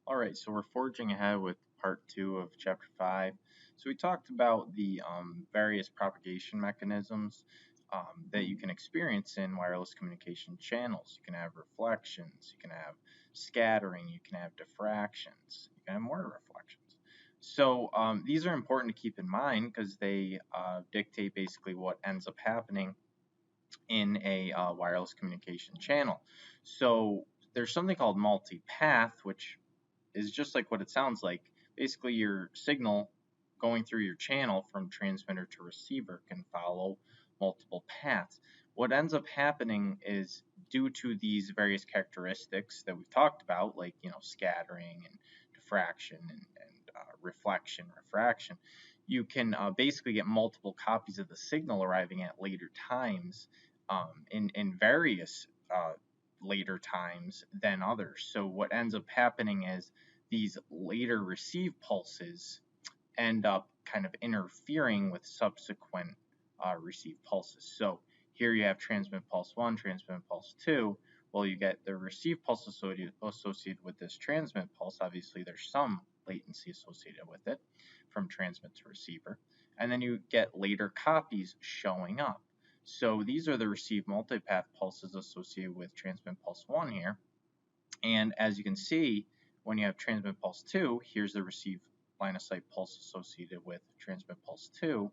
Alright, so we're forging ahead with part 2 of chapter 5. So we talked about the various propagation mechanisms that you can experience in wireless communication channels. You can have reflections, you can have scattering, you can have diffractions, you can have more reflections. So these are important to keep in mind because they dictate basically what ends up happening in a wireless communication channel. So there's something called multipath, which is just like what it sounds like. Basically, your signal going through your channel from transmitter to receiver can follow multiple paths. What ends up happening is due to these various characteristics that we've talked about, like scattering and diffraction and reflection, refraction, you can basically get multiple copies of the signal arriving at later times in various later times than others. So what ends up happening is these later received pulses end up kind of interfering with subsequent received pulses. So here you have transmit pulse 1, transmit pulse 2. Well, you get the receive pulse associated with this transmit pulse. Obviously, there's some latency associated with it from transmit to receiver. And then you get later copies showing up. So these are the received multipath pulses associated with transmit pulse 1 here. And as you can see, when you have transmit pulse 2, here's the receive line of sight pulse associated with transmit pulse 2,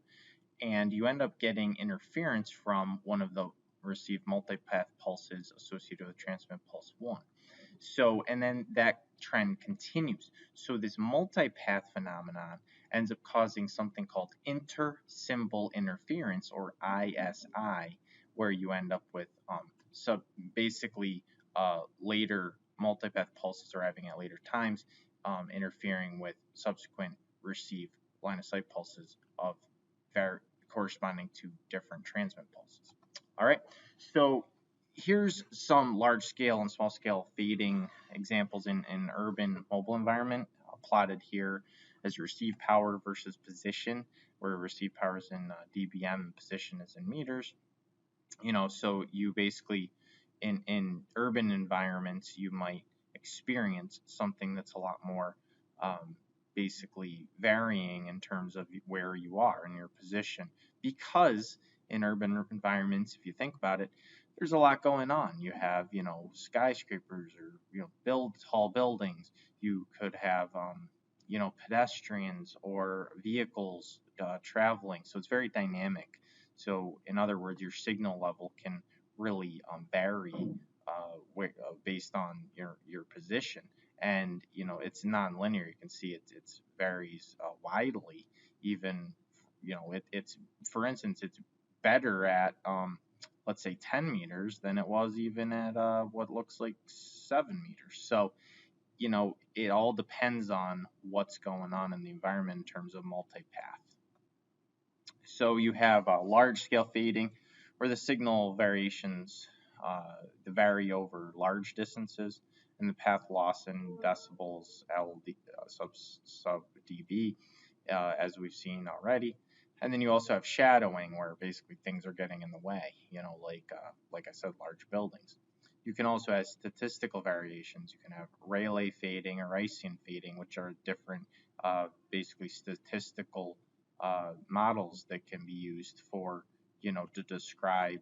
and you end up getting interference from one of the received multipath pulses associated with transmit pulse 1. So, and then that trend continues. So this multipath phenomenon ends up causing something called inter-symbol interference, or ISI, where you end up with basically later multipath pulses arriving at later times, interfering with subsequent received line of sight pulses of corresponding to different transmit pulses. All right, so here's some large scale and small scale fading examples in an urban mobile environment, plotted here as receive power versus position, where receive power is in dBm and position is in meters. So you basically in urban environments you might experience something that's a lot more basically varying in terms of where you are in your position, because in urban environments, if you think about it, there's a lot going on. You have skyscrapers, or build tall buildings. You could have pedestrians or vehicles traveling, so it's very dynamic. So in other words, your signal level can really vary based on your position, and it's non-linear. You can see it varies widely. Even it's, for instance, it's better at let's say 10 meters than it was even at what looks like 7 meters. So it all depends on what's going on in the environment in terms of multipath. So you have large scale fading, where the signal variations vary over large distances, and the path loss in decibels LD, sub dB, as we've seen already. And then you also have shadowing, where basically things are getting in the way, like I said, large buildings. You can also have statistical variations. You can have Rayleigh fading or Ising fading, which are different, basically statistical models that can be used for, to describe,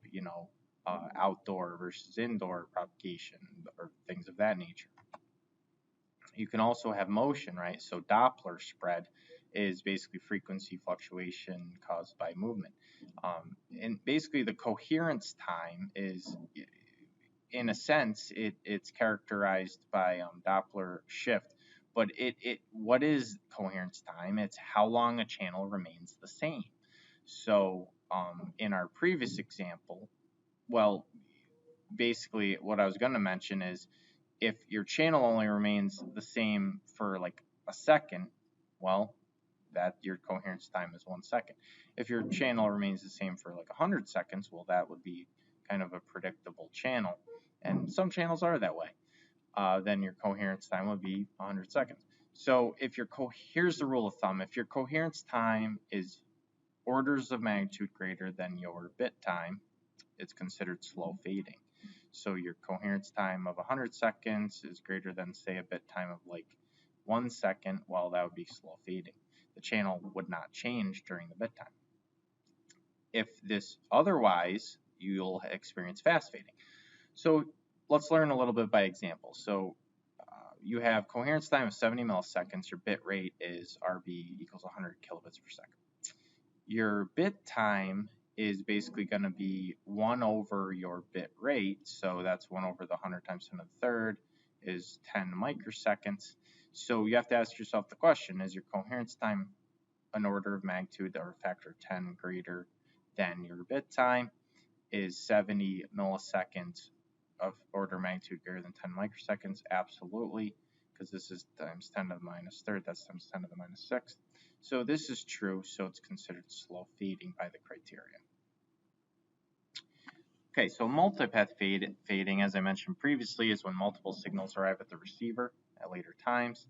outdoor versus indoor propagation or things of that nature. You can also have motion, right? So Doppler spread is basically frequency fluctuation caused by movement. And basically the coherence time is, in a sense, it's characterized by Doppler shift. But what is coherence time? It's how long a channel remains the same. So in our previous example, well, basically what I was going to mention is, if your channel only remains the same for like a second, well, that your coherence time is 1 second. If your channel remains the same for like 100 seconds, well, that would be kind of a predictable channel, and some channels are that way. Then your coherence time would be 100 seconds. So if here's the rule of thumb: if your coherence time is orders of magnitude greater than your bit time, it's considered slow fading. So your coherence time of 100 seconds is greater than, say, a bit time of like 1 second, well, that would be slow fading. The channel would not change during the bit time. If this otherwise, you'll experience fast fading. So let's learn a little bit by example. So you have coherence time of 70 milliseconds. Your bit rate is RB equals 100 kilobits per second. Your bit time is basically going to be 1 over your bit rate. So that's 1 over the 100 times 10 to the third is 10 microseconds. So you have to ask yourself the question, is your coherence time an order of magnitude or a factor of 10 greater than your bit time? Is 70 milliseconds of order of magnitude greater than 10 microseconds? Absolutely, because this is times 10 to the minus third, that's times 10 to the minus sixth. So this is true, so it's considered slow fading by the criteria. Okay, so multipath fading, as I mentioned previously, is when multiple signals arrive at the receiver at later times.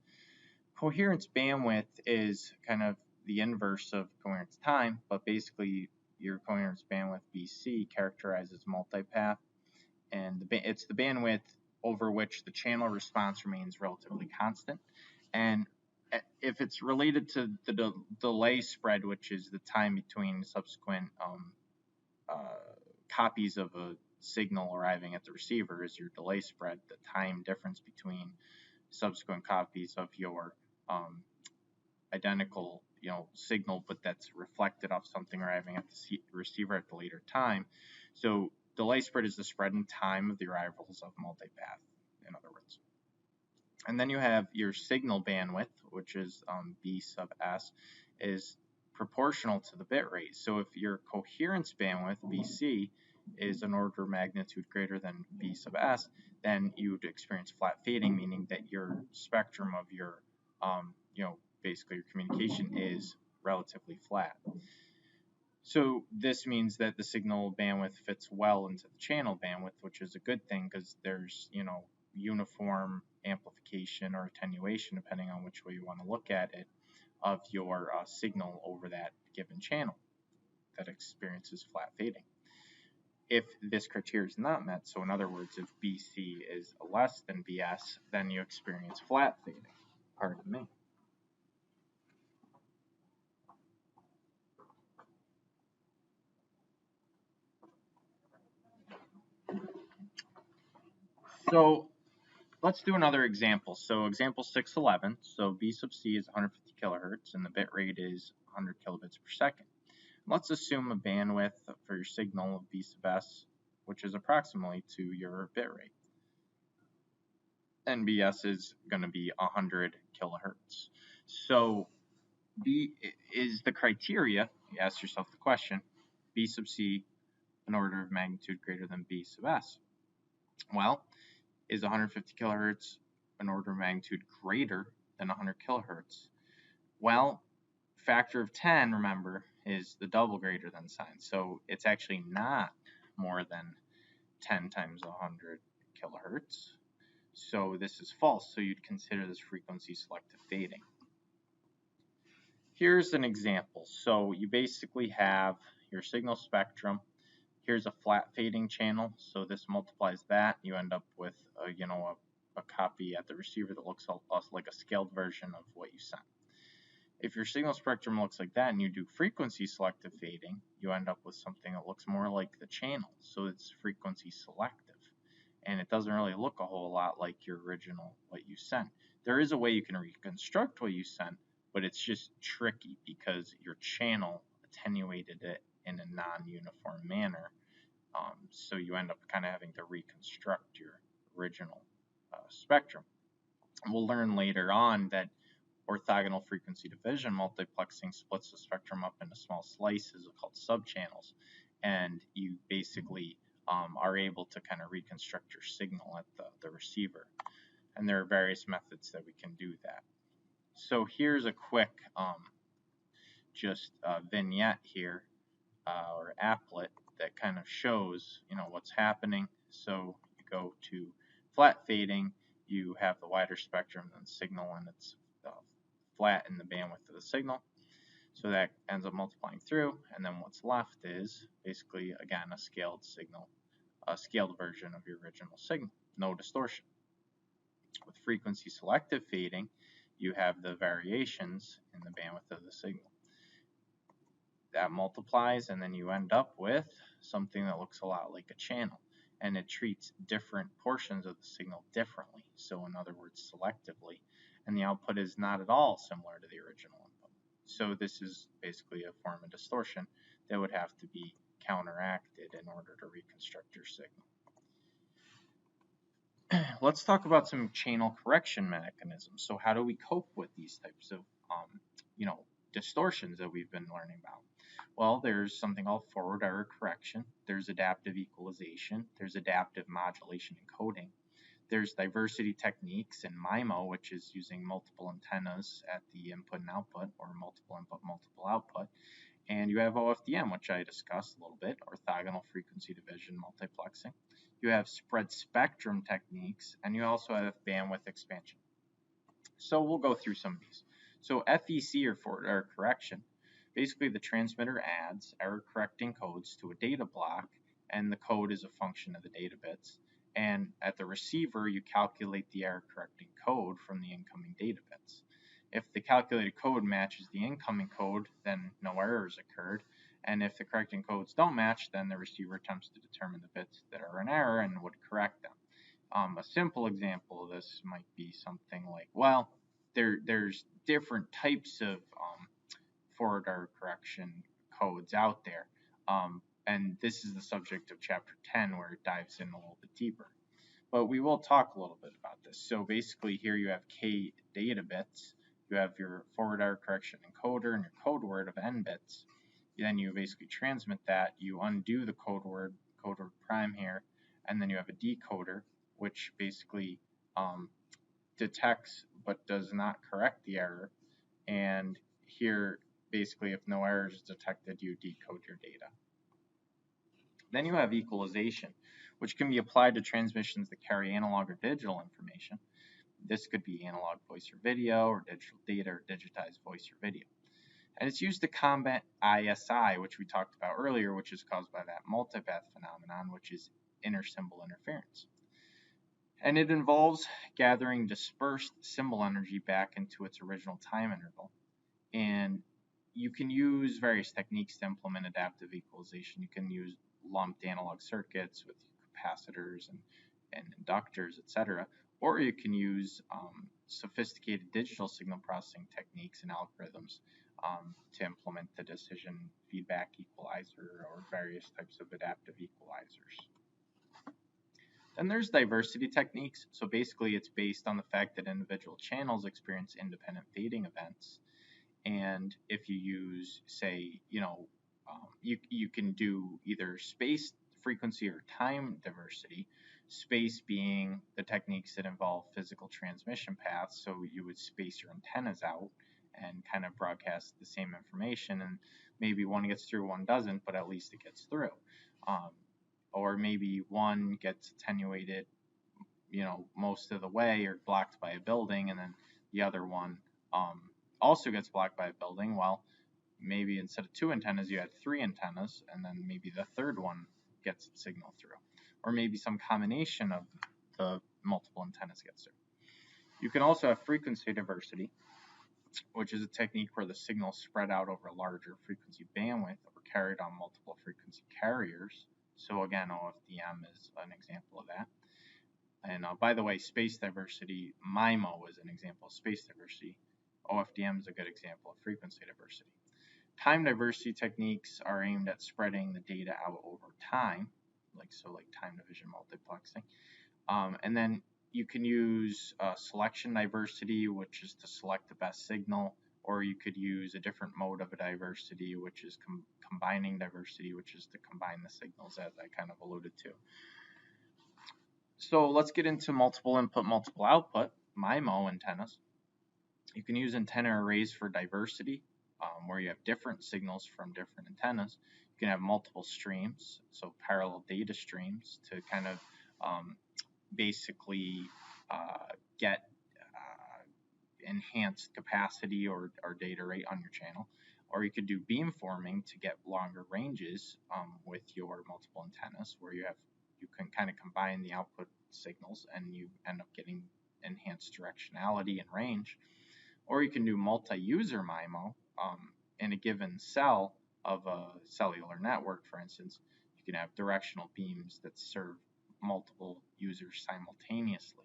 Coherence bandwidth is kind of the inverse of coherence time, but basically your coherence bandwidth BC characterizes multipath, and it's the bandwidth over which the channel response remains relatively constant. And if it's related to the delay spread, which is the time between subsequent copies of a signal arriving at the receiver, is your delay spread, the time difference between subsequent copies of your identical signal, but that's reflected off something arriving at the receiver at the later time. So delay spread is the spread in time of the arrivals of multipath, in other words. And then you have your signal bandwidth, which is B sub S, is proportional to the bit rate. So if your coherence bandwidth, BC, is an order of magnitude greater than B sub S, then you would experience flat fading, meaning that your spectrum of your, basically your communication is relatively flat. So this means that the signal bandwidth fits well into the channel bandwidth, which is a good thing because there's, uniform amplification or attenuation, depending on which way you want to look at it, of your signal over that given channel that experiences flat fading. If this criteria is not met, so in other words, if BC is less than BS, then you experience flat fading. Pardon me. So let's do another example. So example 611. So B sub C is 150 kilohertz and the bit rate is 100 kilobits per second. Let's assume a bandwidth for your signal of B sub S, which is approximately to your bit rate. And BS is going to be 100 kilohertz. So B is the criteria. You ask yourself the question, B sub C an order of magnitude greater than B sub S? Well, is 150 kilohertz an order of magnitude greater than 100 kilohertz? Well, factor of 10, remember, is the double greater than sign. So it's actually not more than 10 times 100 kilohertz. So this is false. So you'd consider this frequency selective fading. Here's an example. So you basically have your signal spectrum. Here's a flat fading channel, so this multiplies that. You end up with a copy at the receiver that looks like a scaled version of what you sent. If your signal spectrum looks like that and you do frequency selective fading, you end up with something that looks more like the channel, so it's frequency selective. And it doesn't really look a whole lot like your original, what you sent. There is a way you can reconstruct what you sent, but it's just tricky because your channel attenuated it in a non-uniform manner. So you end up kind of having to reconstruct your original spectrum. And we'll learn later on that orthogonal frequency division multiplexing splits the spectrum up into small slices called subchannels, and you basically are able to kind of reconstruct your signal at the receiver. And there are various methods that we can do that. So here's a quick vignette here, or applet, that kind of shows what's happening. So you go to flat fading, you have the wider spectrum than the signal, and it's flat in the bandwidth of the signal. So that ends up multiplying through, and then what's left is basically, again, a scaled signal, a scaled version of your original signal, no distortion. With frequency selective fading, you have the variations in the bandwidth of the signal. That multiplies, and then you end up with something that looks a lot like a channel, and it treats different portions of the signal differently, so in other words selectively, and the output is not at all similar to the original input. So this is basically a form of distortion that would have to be counteracted in order to reconstruct your signal. Let's talk about some channel correction mechanisms. So how do we cope with these types of distortions that we've been learning about? Well, there's something called forward error correction, there's adaptive equalization, there's adaptive modulation encoding, there's diversity techniques in MIMO, which is using multiple antennas at the input and output, or multiple input, multiple output, and you have OFDM, which I discussed a little bit, orthogonal frequency division multiplexing. You have spread spectrum techniques, and you also have bandwidth expansion. So we'll go through some of these. So FEC, or forward error correction, basically the transmitter adds error correcting codes to a data block, and the code is a function of the data bits. And at the receiver, you calculate the error correcting code from the incoming data bits. If the calculated code matches the incoming code, then no errors occurred. And if the correcting codes don't match, then the receiver attempts to determine the bits that are in error and would correct them. A simple example of this might be something like, well, there's different types of forward error correction codes out there, and this is the subject of chapter 10 where it dives in a little bit deeper. But we will talk a little bit about this. So basically here you have k data bits, you have your forward error correction encoder and your code word of n bits. Then you basically transmit that, you undo the code word prime here, and then you have a decoder, which basically detects but does not correct the error. And here, basically, if no error is detected, you decode your data. Then you have equalization, which can be applied to transmissions that carry analog or digital information. This could be analog voice or video, or digital data, or digitized voice or video. And it's used to combat ISI, which we talked about earlier, which is caused by that multipath phenomenon, which is intersymbol interference. And it involves gathering dispersed symbol energy back into its original time interval. And you can use various techniques to implement adaptive equalization. You can use lumped analog circuits with capacitors and inductors, etc. Or you can use sophisticated digital signal processing techniques and algorithms to implement the decision feedback equalizer or various types of adaptive equalizers. Then there's diversity techniques. So basically it's based on the fact that individual channels experience independent fading events. And if you use, say, you can do either space frequency or time diversity, space being the techniques that involve physical transmission paths, so you would space your antennas out and kind of broadcast the same information, and maybe one gets through, one doesn't, but at least it gets through. Or maybe one gets attenuated, most of the way, or blocked by a building, and then the other one also gets blocked by a building. Well, maybe instead of 2 antennas, you had 3 antennas, and then maybe the third one gets its signal through. Or maybe some combination of the multiple antennas gets through. You can also have frequency diversity, which is a technique where the signal is spread out over a larger frequency bandwidth or carried on multiple frequency carriers. So again, OFDM is an example of that. And by the way, space diversity, MIMO is an example of space diversity. OFDM is a good example of frequency diversity. Time diversity techniques are aimed at spreading the data out over time, like time division multiplexing. And then you can use selection diversity, which is to select the best signal, or you could use a different mode of a diversity, which is combining diversity, which is to combine the signals, as I kind of alluded to. So let's get into multiple input, multiple output, MIMO antennas. You can use antenna arrays for diversity, where you have different signals from different antennas. You can have multiple streams, so parallel data streams, to kind of basically get enhanced capacity or data rate on your channel. Or you could do beamforming to get longer ranges with your multiple antennas, where you can kind of combine the output signals and you end up getting enhanced directionality and range. Or you can do multi-user MIMO in a given cell of a cellular network, for instance. You can have directional beams that serve multiple users simultaneously.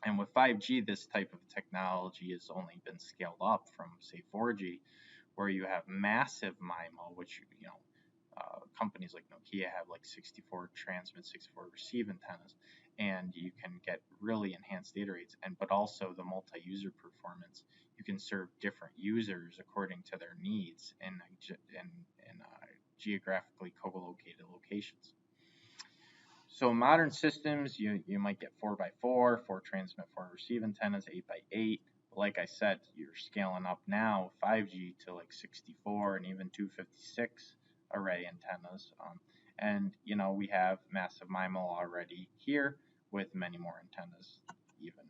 And with 5G, this type of technology has only been scaled up from, say, 4G, where you have massive MIMO, which companies like Nokia have like 64 transmit, 64 receive antennas, and you can get really enhanced data rates. But also the multi-user performance. You can serve different users according to their needs in geographically co-located locations. So modern systems, you might get 4x4, 4 transmit, 4 receive antennas, 8x8. Like I said, you're scaling up now 5G to like 64 and even 256 array antennas. And we have massive MIMO already here with many more antennas even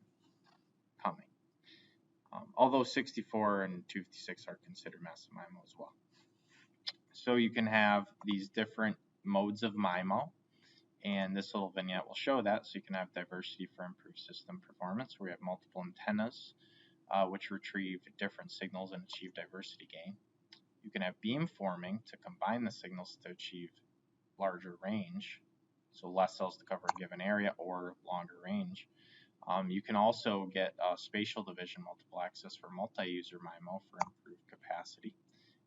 coming. Although 64 and 256 are considered massive MIMO as well. So you can have these different modes of MIMO. And this little vignette will show that, so you can have diversity for improved system performance, where we have multiple antennas which retrieve different signals and achieve diversity gain. You can have beamforming to combine the signals to achieve larger range, so less cells to cover a given area or longer range. You can also get spatial division multiple access for multi-user MIMO for improved capacity.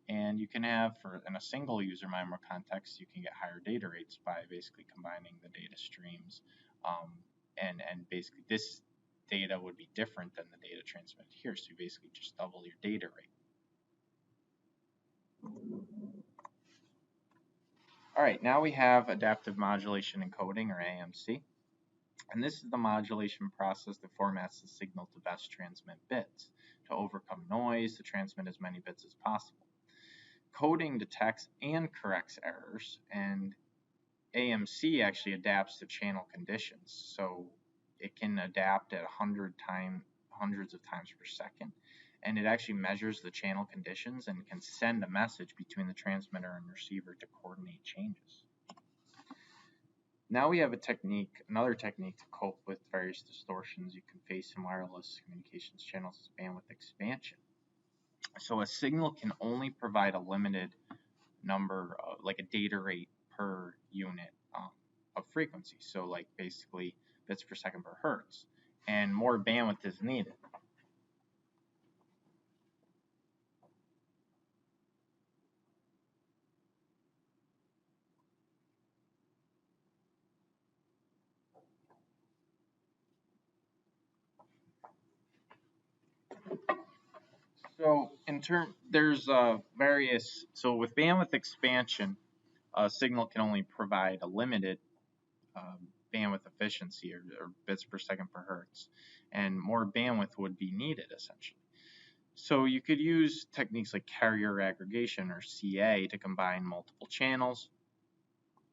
And you can have, in a single user MIMO context, you can get higher data rates by basically combining the data streams. And basically this data would be different than the data transmitted here. So you basically just double your data rate. All right, now we have adaptive modulation encoding, or AMC. And this is the modulation process that formats the signal to best transmit bits to overcome noise to transmit as many bits as possible. Coding detects and corrects errors, and AMC actually adapts to channel conditions. So it can adapt at hundreds of times per second, and it actually measures the channel conditions and can send a message between the transmitter and receiver to coordinate changes. Now we have another technique to cope with various distortions you can face in wireless communications channels is bandwidth expansion. So a signal can only provide a limited number, like a data rate per unit of frequency. So like basically bits per second per hertz, and more bandwidth is needed. So there's various. So with bandwidth expansion, a signal can only provide a limited bandwidth efficiency or bits per second per hertz, and more bandwidth would be needed essentially. So you could use techniques like carrier aggregation, or CA, to combine multiple channels.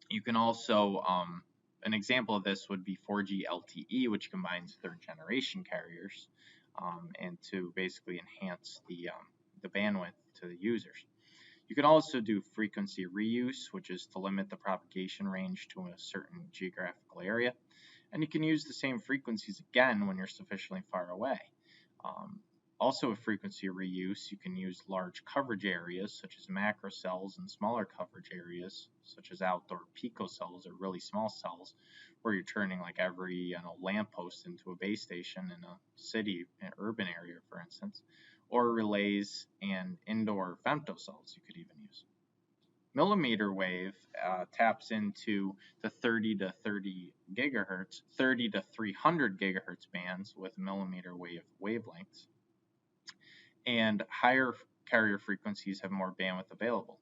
You can also, an example of this would be 4G LTE, which combines third generation carriers and to basically enhance the bandwidth to the users. You can also do frequency reuse, which is to limit the propagation range to a certain geographical area. And you can use the same frequencies again when you're sufficiently far away. Also with frequency reuse, you can use large coverage areas such as macro cells and smaller coverage areas such as outdoor picocells or really small cells, where you're turning like every lamppost into a base station in a city, an urban area, for instance, or relays and indoor femtocells you could even use. Millimeter wave taps into the 30 to 30 gigahertz, 30 to 300 gigahertz bands with millimeter wave wavelengths. And higher carrier frequencies have more bandwidth available.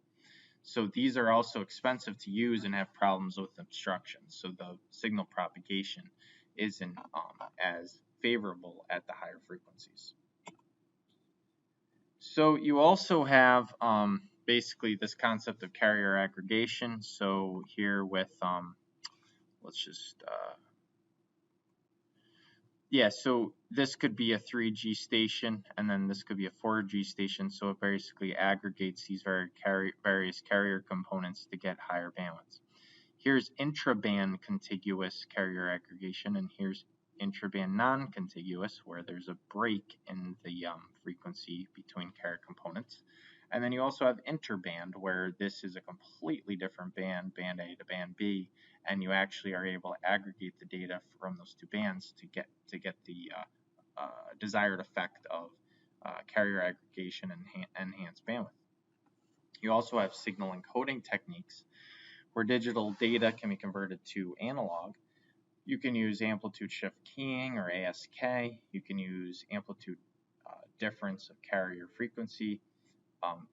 So these are also expensive to use and have problems with obstructions. So the signal propagation isn't as favorable at the higher frequencies. So you also have basically this concept of carrier aggregation. So here with, let's just, so this could be a 3G station, and then this could be a 4G station. So it basically aggregates these various carrier components to get higher bandwidths. Here's intra-band contiguous carrier aggregation, and here's intraband non-contiguous, where there's a break in the frequency between carrier components. And then you also have interband, where this is a completely different band, band A to band B, and you actually are able to aggregate the data from those two bands to get the desired effect of carrier aggregation and enhanced bandwidth. You also have signal encoding techniques where digital data can be converted to analog. You can use amplitude shift keying or ASK. You can use amplitude difference of carrier frequency.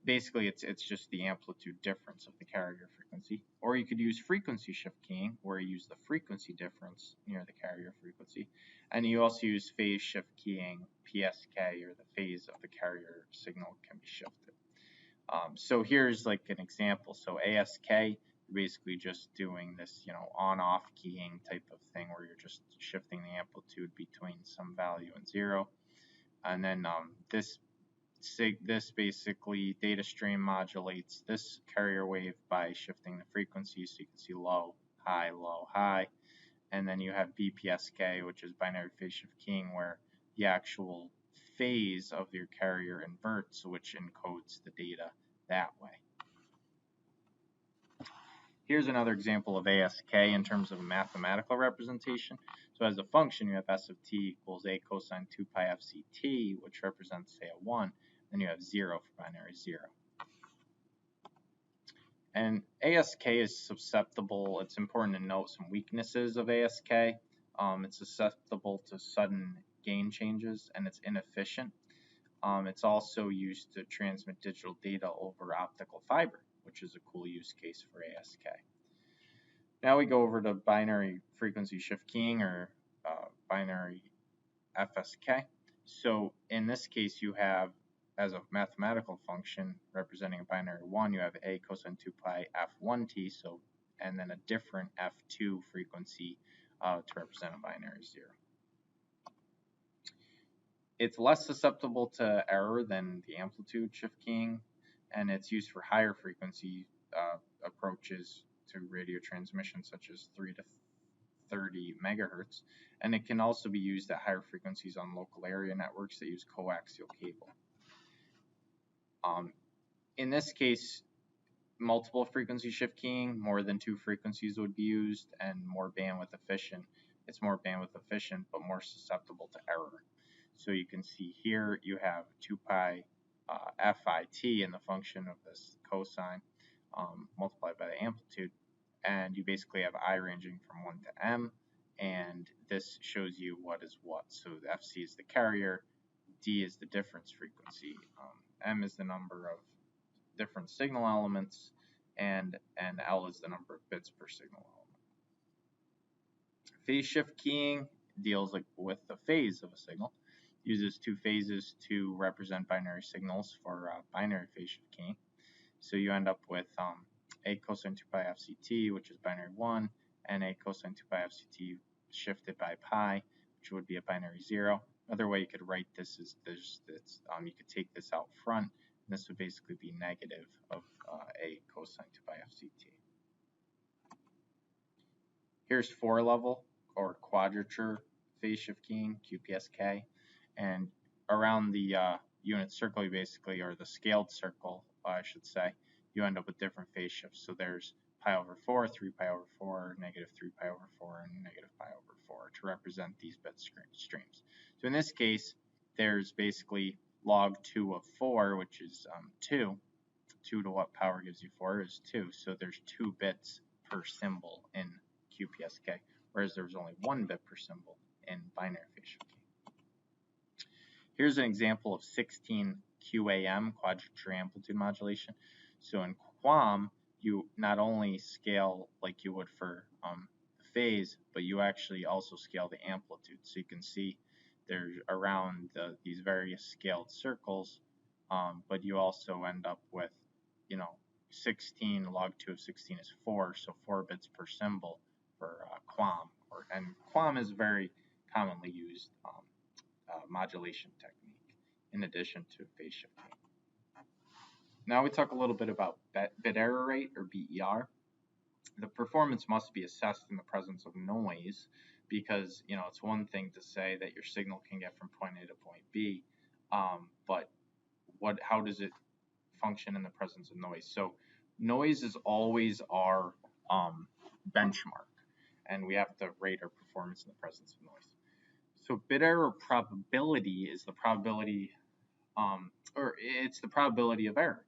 Basically, it's just the amplitude difference of the carrier frequency. Or you could use frequency shift keying, where you use the frequency difference near the carrier frequency. And you also use phase shift keying, PSK, or the phase of the carrier signal can be shifted. So here's like an example. So ASK, you're basically just doing this, on-off keying type of thing, where you're just shifting the amplitude between some value and 0. And then this basically data stream modulates this carrier wave by shifting the frequency, so you can see low, high. And then you have BPSK, which is binary phase shift keying, where the actual phase of your carrier inverts, which encodes the data that way. Here's another example of ASK in terms of a mathematical representation. So as a function, you have S of t equals a cosine 2 pi fct, which represents, say, a 1. Then you have 0 for binary 0. And ASK is susceptible. It's important to note some weaknesses of ASK. It's susceptible to sudden gain changes, and it's inefficient. It's also used to transmit digital data over optical fiber, which is a cool use case for ASK. Now we go over to binary frequency shift keying, or binary FSK. So in this case, you have, as a mathematical function representing a binary 1, you have a cosine 2 pi f1t, and then a different f2 frequency to represent a binary 0. It's less susceptible to error than the amplitude shift keying, and it's used for higher frequency approaches to radio transmission, such as 3 to 30 megahertz, and it can also be used at higher frequencies on local area networks that use coaxial cable. In this case, multiple frequency shift keying, more than 2 frequencies would be used, and more bandwidth efficient. It's more bandwidth efficient, but more susceptible to error. So you can see here you have 2 pi FIT in the function of this cosine multiplied by the amplitude, and you basically have I ranging from 1 to m, and this shows you what is what. So the FC is the carrier, D is the difference frequency, m is the number of different signal elements, and L is the number of bits per signal element. Phase shift keying deals with the phase of a signal, uses 2 phases to represent binary signals for binary phase shift keying. So you end up with a cosine 2 pi fct, which is binary 1, and a cosine 2 pi fct shifted by pi, which would be a binary 0. Another way you could write this is you could take this out front, and this would basically be negative of a cosine 2 pi fct. Here's 4-level or quadrature phase shift keying, QPSK, and around the unit circle, you basically, or the scaled circle, I should say, you end up with different phase shifts. So there's pi over 4, 3 pi over 4, negative 3 pi over 4, and negative pi over 4 to represent these bit streams. So in this case, there's basically log 2 of 4, which is 2. 2 to what power gives you 4 is 2. So there's 2 bits per symbol in QPSK, whereas there's only 1 bit per symbol in binary phase shift keying. Here's an example of 16 QAM, quadrature amplitude modulation. So in QAM, you not only scale like you would for phase, but you actually also scale the amplitude. So you can see there's around these various scaled circles, but you also end up with, 16, log 2 of 16 is 4, so 4 bits per symbol for QAM. And QAM is very commonly used modulation technique in addition to phase shifting. Now we talk a little bit about bit error rate, or BER. The performance must be assessed in the presence of noise. because it's one thing to say that your signal can get from point A to point B, but how does it function in the presence of noise? So noise is always our benchmark, and we have to rate our performance in the presence of noise. So bit error probability is the probability, or it's the probability of error.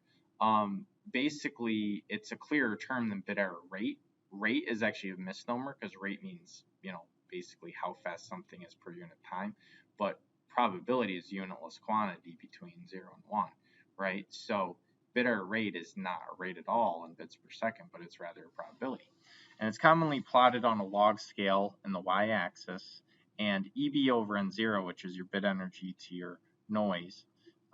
Basically, it's a clearer term than bit error rate. Rate is actually a misnomer because rate means, basically how fast something is per unit time, but probability is unitless quantity between 0 and 1, right? So bit error rate is not a rate at all in bits per second, but it's rather a probability. And it's commonly plotted on a log scale in the y-axis, and EB over N0, which is your bit energy to your noise,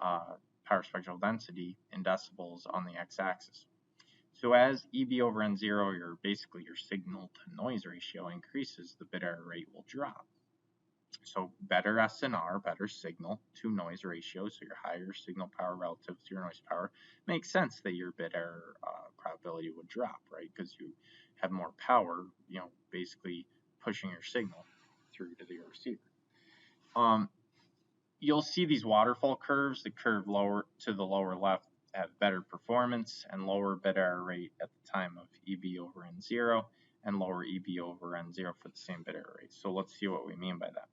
power spectral density in decibels on the x-axis. So as EB over N0, basically your signal to noise ratio increases, the bit error rate will drop. So better SNR, better signal to noise ratio, so your higher signal power relative to your noise power, makes sense that your bit error probability would drop, right? Because you have more power, basically pushing your signal through to the receiver. You'll see these waterfall curves. The curve lower to the lower left have better performance and lower bit error rate at the time of EB over N0 and lower EB over N0 for the same bit error rate. So let's see what we mean by that.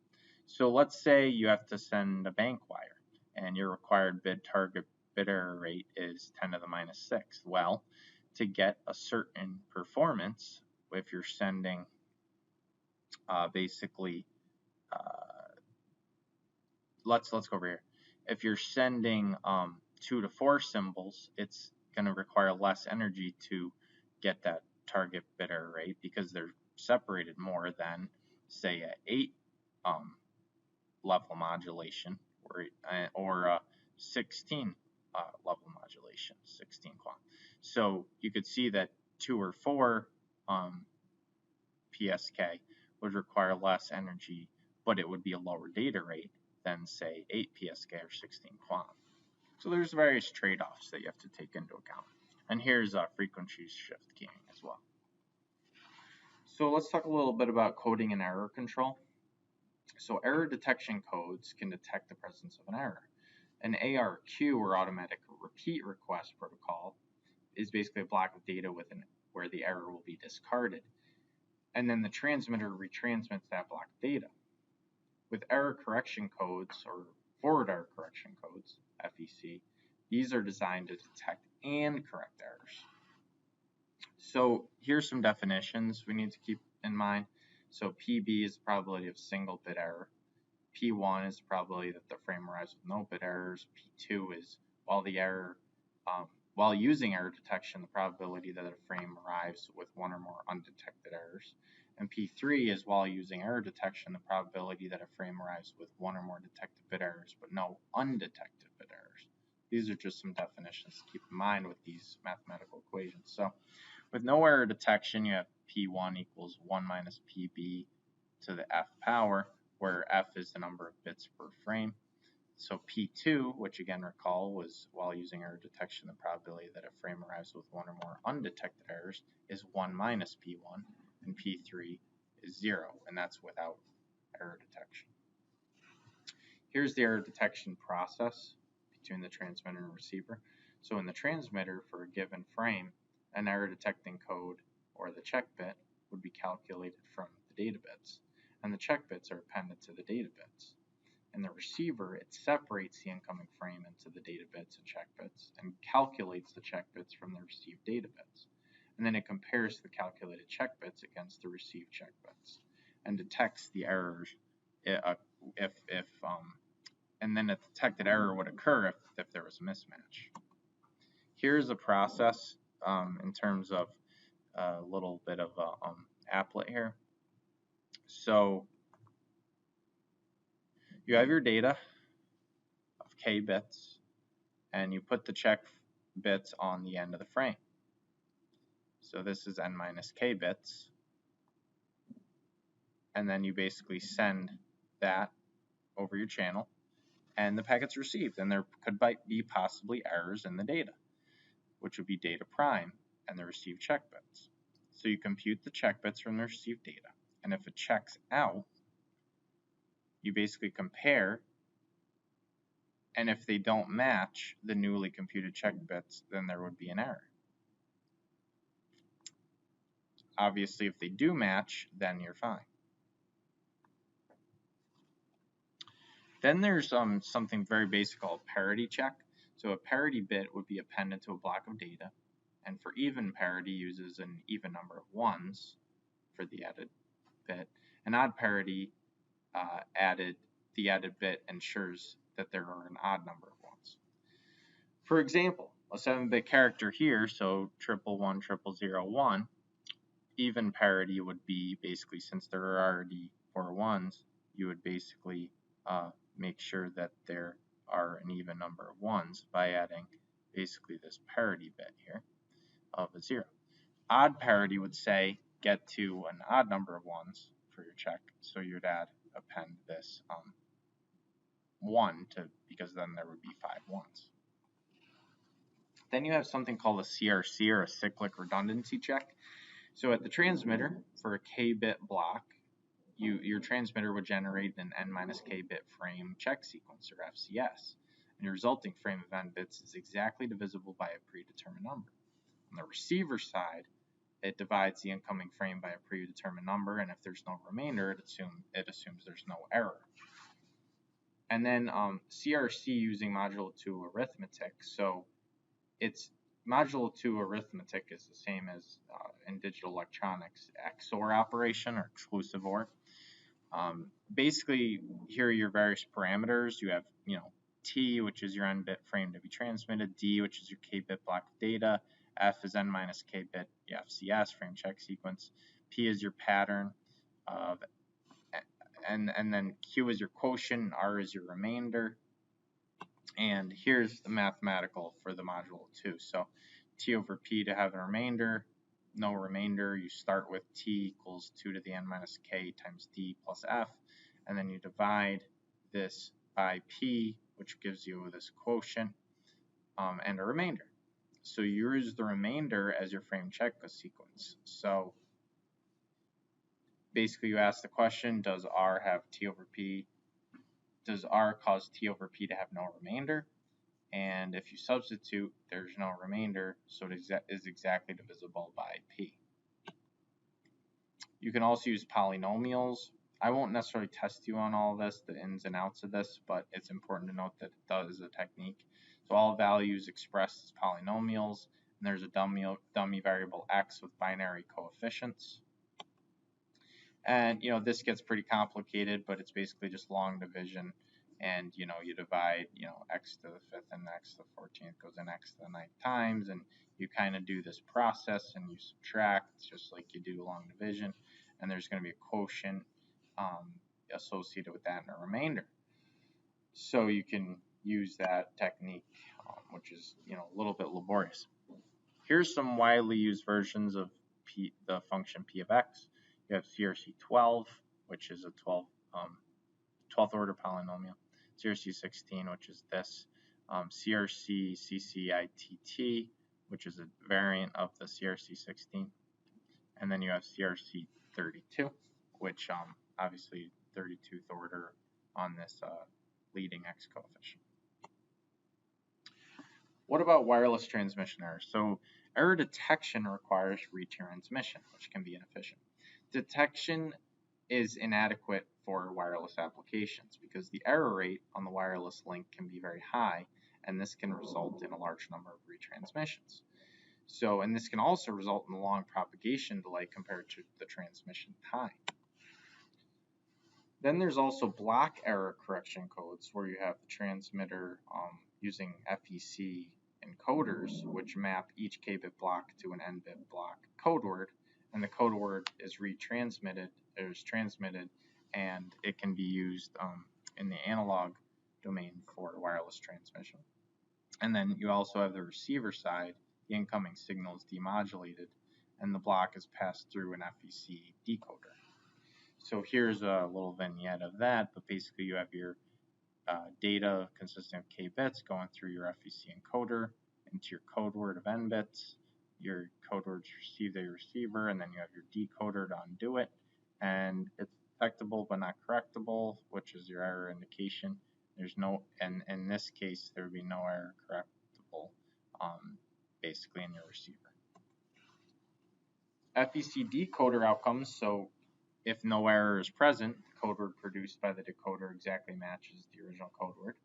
So let's say you have to send a bank wire and your required target bit error rate is 10 to the minus 6. Well, to get a certain performance, if you're sending let's go over here. If you're sending 2 to 4 symbols, it's going to require less energy to get that target bit error rate because they're separated more than, say, a 8 level modulation or a 16 level modulation, 16 quant. So you could see that 2 or 4 PSK would require less energy, but it would be a lower data rate than, say, 8 PSK or 16 quant. So there's various trade-offs that you have to take into account. And here's frequency shift keying as well. So let's talk a little bit about coding and error control. So error detection codes can detect the presence of an error. An ARQ, or automatic repeat request protocol, is basically a block of data where the error will be discarded. And then the transmitter retransmits that block of data. With error correction codes, or forward error correction codes, FEC, these are designed to detect and correct errors. So here's some definitions we need to keep in mind. So PB is the probability of single bit error. P1 is the probability that the frame arrives with no bit errors. P2 is while using error detection, the probability that a frame arrives with one or more undetected errors. And P3 is while using error detection, the probability that a frame arrives with one or more detected bit errors, but no undetected bit errors. These are just some definitions to keep in mind with these mathematical equations. So with no error detection, you have P1 equals 1 minus PB to the F power, where F is the number of bits per frame. So P2, which again recall was while using error detection, the probability that a frame arrives with one or more undetected errors is 1 minus P1, and P3 is 0, and that's without error detection. Here's the error detection process between the transmitter and receiver. So in the transmitter, for a given frame, an error detecting code, or the check bit, would be calculated from the data bits, and the check bits are appended to the data bits. In the receiver, it separates the incoming frame into the data bits and check bits and calculates the check bits from the received data bits. And then it compares the calculated check bits against the received check bits and detects the errors and then a detected error would occur if there was a mismatch. Here's a process in terms of a little bit of applet here. So you have your data of k bits, and you put the check bits on the end of the frame. So this is n minus k bits, and then you basically send that over your channel, and the packet's received, and there could be possibly errors in the data, which would be data prime and the received check bits. So you compute the check bits from the received data, and if it checks out, you basically compare, and if they don't match the newly computed check bits, then there would be an error. Obviously, if they do match, then you're fine. Then there's something very basic called parity check. So a parity bit would be appended to a block of data, and for even parity uses an even number of ones for the added bit. An odd parity the added bit ensures that there are an odd number of ones. For example, a 7-bit character here, so 1110001, even parity would be basically, since there are already 4 ones, you would basically make sure that there are an even number of ones by adding basically this parity bit here of a 0. Odd parity would say get to an odd number of ones for your check, so you'd append this 1 because then there would be 5 ones. Then you have something called a CRC, or a cyclic redundancy check. So at the transmitter, for a k-bit block, your transmitter would generate an n-k bit frame check sequence, or FCS, and your resulting frame of n bits is exactly divisible by a predetermined number. On the receiver side, it divides the incoming frame by a predetermined number, and if there's no remainder, it assumes there's no error. And then CRC using modulo 2 arithmetic. So it's modulo 2 arithmetic is the same as in digital electronics XOR operation, or exclusive OR. Basically, here are your various parameters. You have, T, which is your n-bit frame to be transmitted, D, which is your k-bit block of data, F is n-k bit FCS frame check sequence, P is your pattern of, and then Q is your quotient, R is your remainder, and here's the mathematical for the modulo 2. So T over P to have a remainder, no remainder, you start with T equals 2 to the n-k times D plus F, and then you divide this by P, which gives you this quotient and a remainder. So you use the remainder as your frame check sequence. So basically you ask the question, does R have T over P? Does R cause T over P to have no remainder? And if you substitute, there's no remainder, so it is exactly divisible by P. You can also use polynomials. I won't necessarily test you on all of this, the ins and outs of this, but it's important to note that it does a technique. So all values expressed as polynomials, and there's a dummy variable x with binary coefficients. And this gets pretty complicated, but it's basically just long division, and you divide x to the 5th and x to the 14th goes in x to the 9th times, and you kind of do this process and you subtract just like you do long division, and there's going to be a quotient associated with that and a remainder. So you can use that technique, which is a little bit laborious. Here's some widely used versions of the function p of x. You have CRC12, which is a 12th order polynomial. CRC16, which is this. CRC CCITT, which is a variant of the CRC16. And then you have CRC32, which obviously 32th order on this leading x coefficient. What about wireless transmission errors? So error detection requires retransmission, which can be inefficient. Detection is inadequate for wireless applications because the error rate on the wireless link can be very high, and this can result in a large number of retransmissions. So, and this can also result in a long propagation delay compared to the transmission time. Then there's also block error correction codes, where you have the transmitter using FEC encoders, which map each k-bit block to an n-bit block code word, and the code word is transmitted, and it can be used in the analog domain for wireless transmission. And then you also have the receiver side. The incoming signal is demodulated, and the block is passed through an FEC decoder. So here's a little vignette of that, but basically you have your data consisting of k bits going through your FEC encoder into your code word of n bits. Your code word's received at your receiver, and then you have your decoder to undo it, and it's detectable but not correctable, which is your error indication. There's no, and in this case, there would be no error correctable, basically in your receiver. FEC decoder outcomes, so if no error is present, the code word produced by the decoder exactly matches the original code word.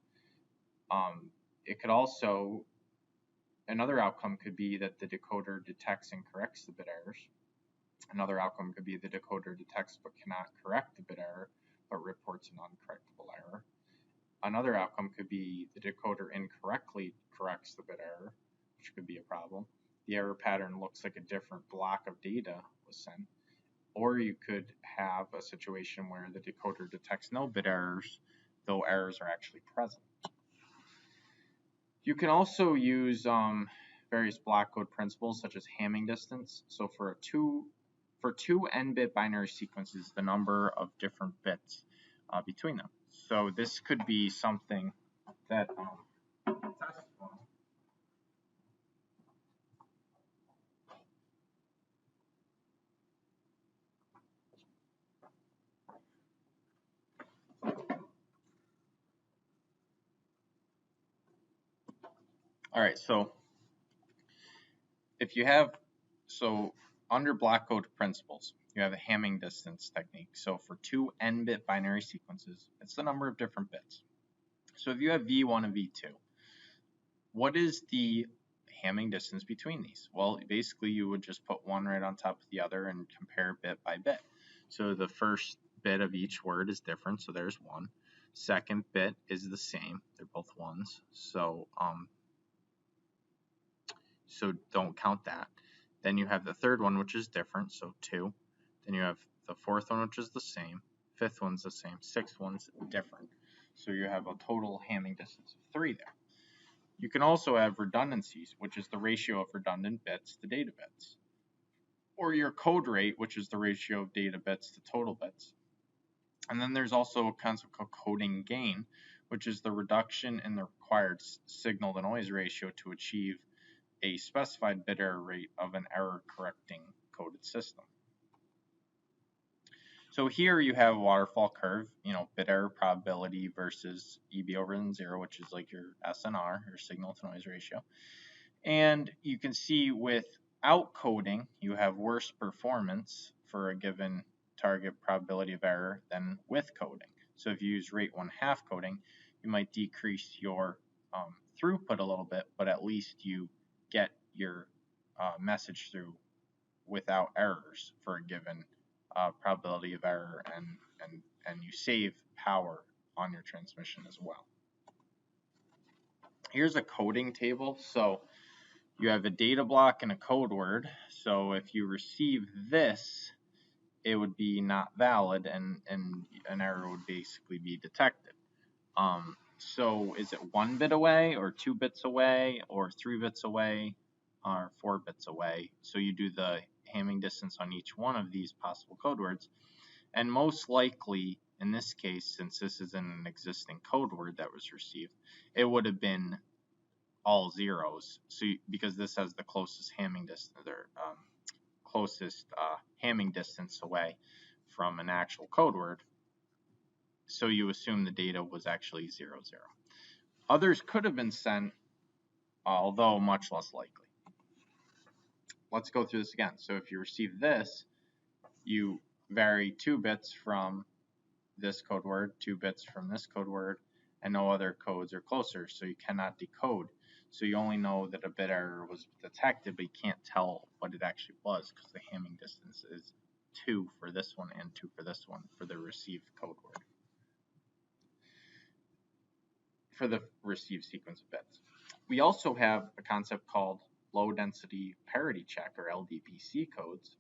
It could also, another outcome could be that the decoder detects and corrects the bit errors. Another outcome could be the decoder detects but cannot correct the bit error, but reports an uncorrectable error. Another outcome could be the decoder incorrectly corrects the bit error, which could be a problem. The error pattern looks like a different block of data was sent. Or you could have a situation where the decoder detects no bit errors, though errors are actually present. You can also use various block code principles such as Hamming distance. So for two n-bit binary sequences, the number of different bits between them. So this could be something that all right, so if you have, so under block code principles, you have a Hamming distance technique. So for two n-bit binary sequences, it's the number of different bits. So if you have V1 and V2, what is the Hamming distance between these? Well, basically you would just put one right on top of the other and compare bit by bit. So the first bit of each word is different, so there's one. Second bit is the same, they're both ones. So don't count that. Then you have the third one, which is different, so 2. Then you have the fourth one, which is the same. Fifth one's the same. Sixth one's different. So you have a total Hamming distance of 3 there. You can also have redundancies, which is the ratio of redundant bits to data bits. Or your code rate, which is the ratio of data bits to total bits. And then there's also a concept called coding gain, which is the reduction in the required signal to noise ratio to achieve a specified bit error rate of an error correcting coded system. So here you have a waterfall curve, bit error probability versus EB over N0, which is like your SNR, your signal to noise ratio. And you can see without coding, you have worse performance for a given target probability of error than with coding. So if you use rate 1/2 coding, you might decrease your throughput a little bit, but at least you get your message through without errors for a given probability of error, and you save power on your transmission as well. Here's a coding table. So you have a data block and a code word. So if you receive this, it would be not valid, and an error would basically be detected. So is it 1 bit away, or 2 bits away, or 3 bits away, or 4 bits away? So you do the Hamming distance on each one of these possible code words, and most likely in this case, since this is an existing code word that was received, it would have been all zeros. So because this has the closest Hamming distance, or closest Hamming distance away from an actual code word, so you assume the data was actually 0, 0. Others could have been sent, although much less likely. Let's go through this again. So if you receive this, you vary 2 bits from this code word, 2 bits from this code word, and no other codes are closer, so you cannot decode. So you only know that a bit error was detected, but you can't tell what it actually was because the Hamming distance is 2 for this one and 2 for this one for the received code word, for the received sequence of bits. We also have a concept called low density parity check, or LDPC codes,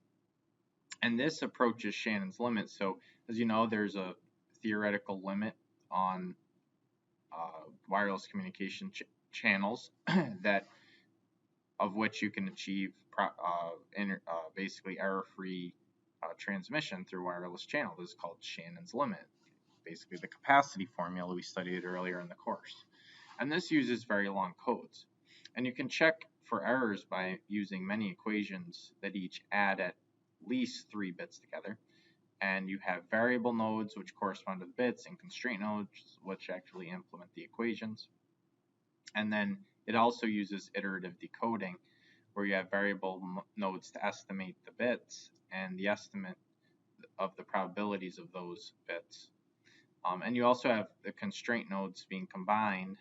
and this approaches Shannon's limit. So as you know, there's a theoretical limit on wireless communication channels that of which you can achieve basically error-free transmission through wireless channel. This is called Shannon's limit, basically the capacity formula we studied earlier in the course. And this uses very long codes. And you can check for errors by using many equations that each add at least 3 bits together. and you have variable nodes, which correspond to the bits, and constraint nodes, which actually implement the equations. And then it also uses iterative decoding, where you have variable nodes to estimate the bits and the estimate of the probabilities of those bits. And you also have the constraint nodes being combined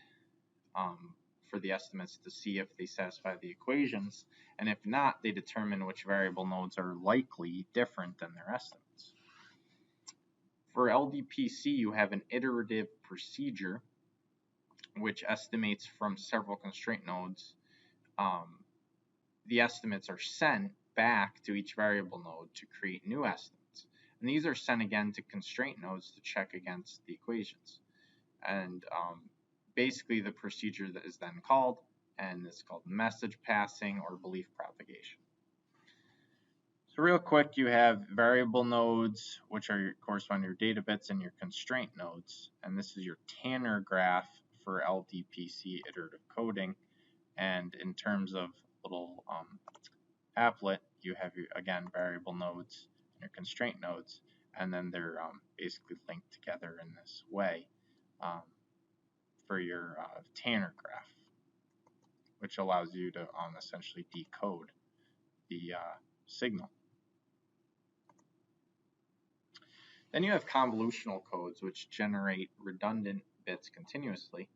for the estimates to see if they satisfy the equations, and if not, they determine which variable nodes are likely different than their estimates. For LDPC, you have an iterative procedure which estimates from several constraint nodes. The estimates are sent back to each variable node to create new estimates. And these are sent again to constraint nodes to check against the equations. And basically the procedure that is then called, and it's called message passing or belief propagation. So real quick, you have variable nodes, which correspond to your data bits, and your constraint nodes. And this is your Tanner graph for LDPC iterative coding. And in terms of little applet, you have your, again, variable nodes and your constraint nodes, and then they're basically linked together in this way for your Tanner graph, which allows you to essentially decode the signal. Then you have convolutional codes, which generate redundant bits continuously,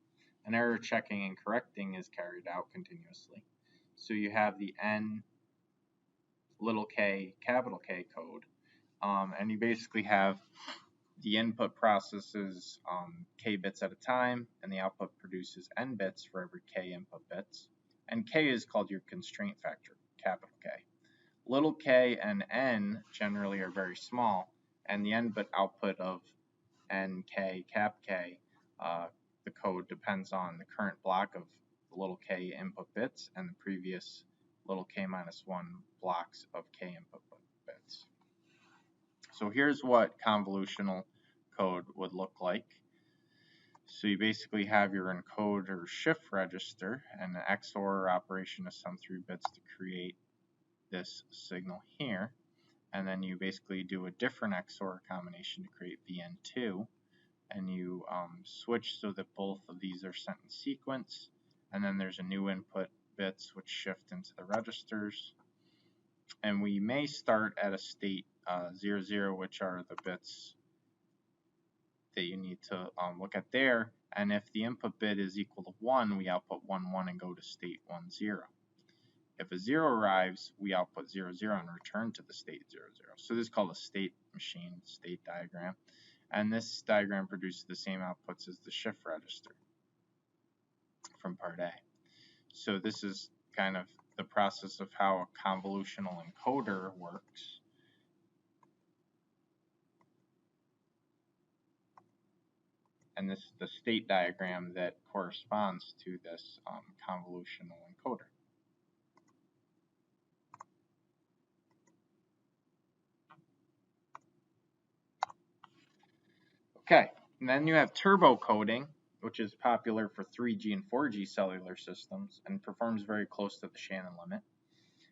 and error checking and correcting is carried out continuously. So you have the N little k capital K code, and you basically have the input processes k bits at a time, and the output produces n bits for every k input bits. And k is called your constraint factor, capital K. Little k and n generally are very small, and the n bit output of nk cap k, the code depends on the current block of the little k input bits and the previous little k minus 1 blocks of k input bits. So here's what convolutional code would look like. So you basically have your encode or shift register, and the XOR operation is sum through bits to create this signal here. And then you basically do a different XOR combination to create VN2, and you switch so that both of these are sent in sequence, and then there's a new input bits which shift into the registers. And we may start at a state 0, 0, which are the bits that you need to look at there, and if the input bit is equal to 1, we output 1, 1 and go to state 1, 0. If a 0 arrives, we output 0, 0 and return to the state 0, 0. So this is called a state machine, state diagram. And this diagram produces the same outputs as the shift register from part A. So this is kind of the process of how a convolutional encoder works. And this is the state diagram that corresponds to this convolutional encoder. Okay, and then you have turbo coding, which is popular for 3G and 4G cellular systems and performs very close to the Shannon limit.